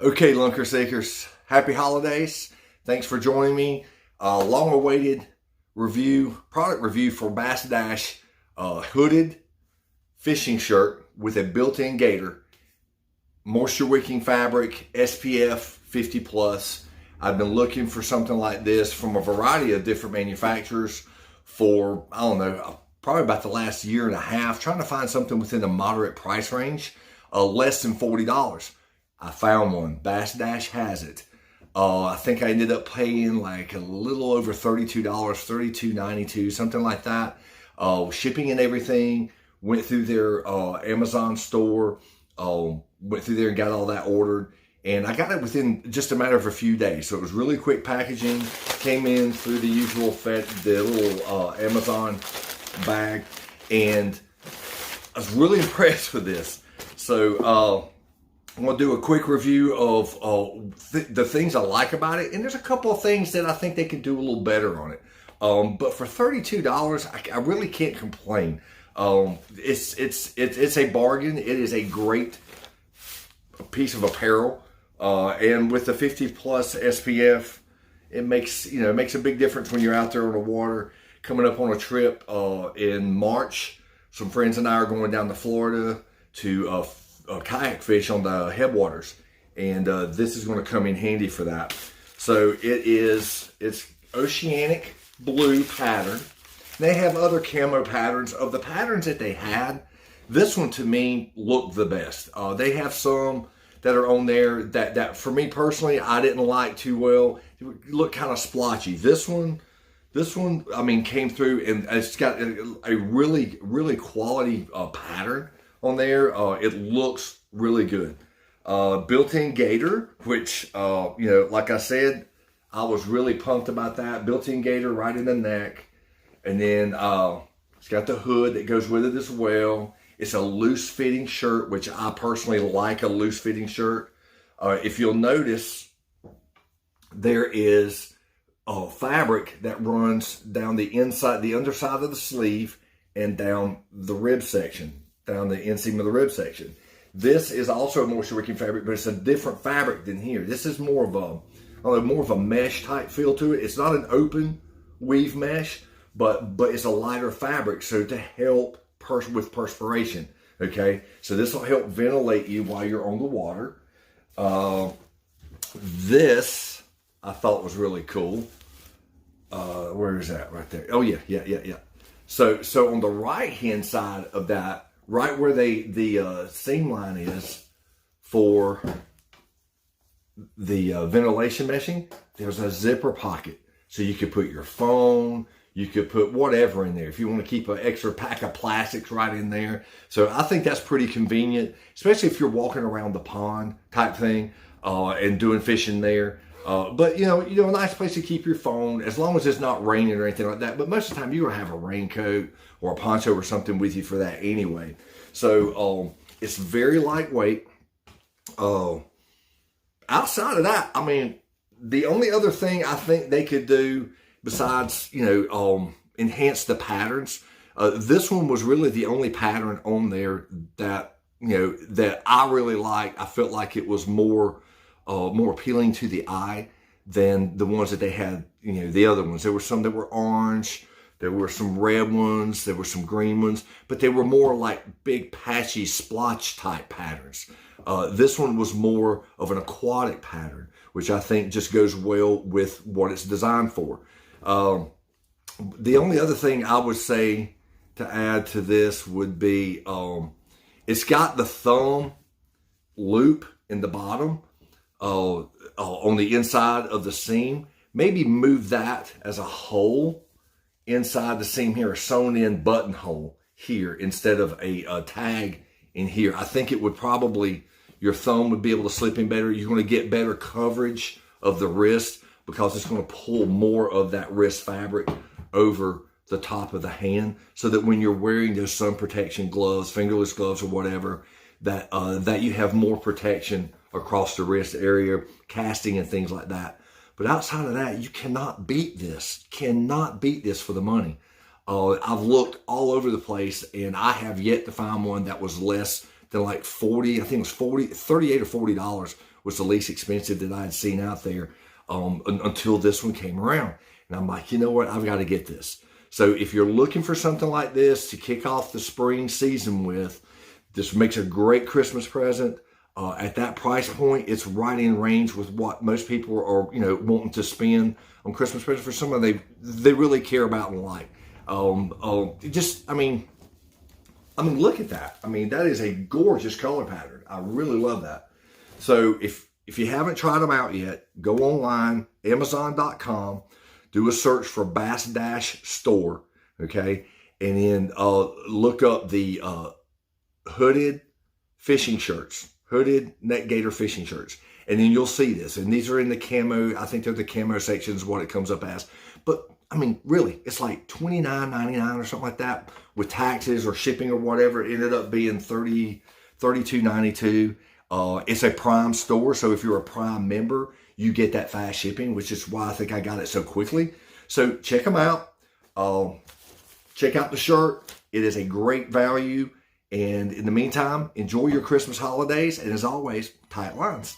Okay, Lunker Seekers, happy holidays. Thanks for joining me. Long-awaited product review for Bass Dash hooded fishing shirt with a built-in gator, moisture-wicking fabric, SPF 50 plus. I've been looking for something like this from a variety of different manufacturers for, I don't know, probably about the last year and a half, trying to find something within a moderate price range, less than $40. I found one. Bass Dash has it. I think I ended up paying like a little over $32, $32.92, something like that. Shipping and everything. Went through their Amazon store. Went through there and got all that ordered. And I got it within just a matter of a few days. So it was really quick packaging. Came in through the usual the little Amazon bag. And I was really impressed with this. So I'm going to do a quick review of the things I like about it. And there's a couple of things that I think they could do a little better on it. But for $32, I really can't complain. It's a bargain. It is a great piece of apparel. And with the 50 plus SPF, it makes a big difference when you're out there on the water. Coming up on a trip in March, some friends and I are going down to Florida to kayak fish on the headwaters, and this is going to come in handy for that. So it's oceanic blue pattern. They have other camo patterns. Of the patterns that they had, this one to me looked the best. They have some that are on there that for me personally I didn't like too well. It looked kind of splotchy. This one, I mean, came through, and it's got a really quality pattern on there. It looks really good. Built-in gator, which like I said, I was really pumped about that. Built-in gator right in the neck, and then it's got the hood that goes with it as well. It's a loose-fitting shirt, which I personally like a loose-fitting shirt. If you'll notice, there is fabric that runs down the inside, the underside of the sleeve, and down the rib section, down the inseam of the rib section. This is also a moisture wicking fabric, but it's a different fabric than here. This is more of a mesh type feel to it. It's not an open weave mesh, but it's a lighter fabric, so to help with perspiration. Okay, so this will help ventilate you while you're on the water. This I thought was really cool. Where is that? Right there. Oh yeah. So on the right hand side of that, right where the seam line is for the ventilation meshing, there's a zipper pocket. So you could put your phone, you could put whatever in there. If you want to keep an extra pack of plastics right in there. So I think that's pretty convenient, especially if you're walking around the pond type thing and doing fishing there. But a nice place to keep your phone, as long as it's not raining or anything like that. But most of the time you're gonna have a raincoat or a poncho or something with you for that anyway. So it's very lightweight. Outside of that, I mean, the only other thing I think they could do besides enhance the patterns, this one was really the only pattern on there that that I really liked. I felt like it was more appealing to the eye than the ones that they had, the other ones. There were some that were orange, there were some red ones, there were some green ones, but they were more like big patchy splotch type patterns. This one was more of an aquatic pattern, which I think just goes well with what it's designed for. The only other thing I would say to add to this would be, it's got the thumb loop in the bottom, on the inside of the seam. Maybe move that as a hole inside the seam here, a sewn in buttonhole here instead of a tag in here. I think it would probably, your thumb would be able to slip in better. You're going to get better coverage of the wrist because it's going to pull more of that wrist fabric over the top of the hand, so that when you're wearing those sun protection gloves, fingerless gloves or whatever, that you have more protection across the wrist area, casting and things like that. But outside of that, you cannot beat this. Cannot beat this for the money. I've looked all over the place, and I have yet to find one that was less than like 40, I think it was 38 or $40 was the least expensive that I had seen out there until this one came around. And I'm like, you know what? I've got to get this. So if you're looking for something like this to kick off the spring season with, this makes a great Christmas present. At that price point, it's right in range with what most people are, wanting to spend on Christmas presents for someone they really care about and like. Look at that. I mean, that is a gorgeous color pattern. I really love that. So if you haven't tried them out yet, go online, Amazon.com, do a search for Bass Dash Store, okay? And then look up the hooded fishing shirts, hooded neck gaiter fishing shirts. And then you'll see this. And these are in the camo. I think they're the camo sections, what it comes up as. But I mean, really, it's like $29.99 or something like that with taxes or shipping or whatever. It ended up being $32.92. It's a Prime store, so if you're a Prime member, you get that fast shipping, which is why I think I got it so quickly. So check them out. Check out the shirt. It is a great value. And in the meantime, enjoy your Christmas holidays. And as always, tight lines.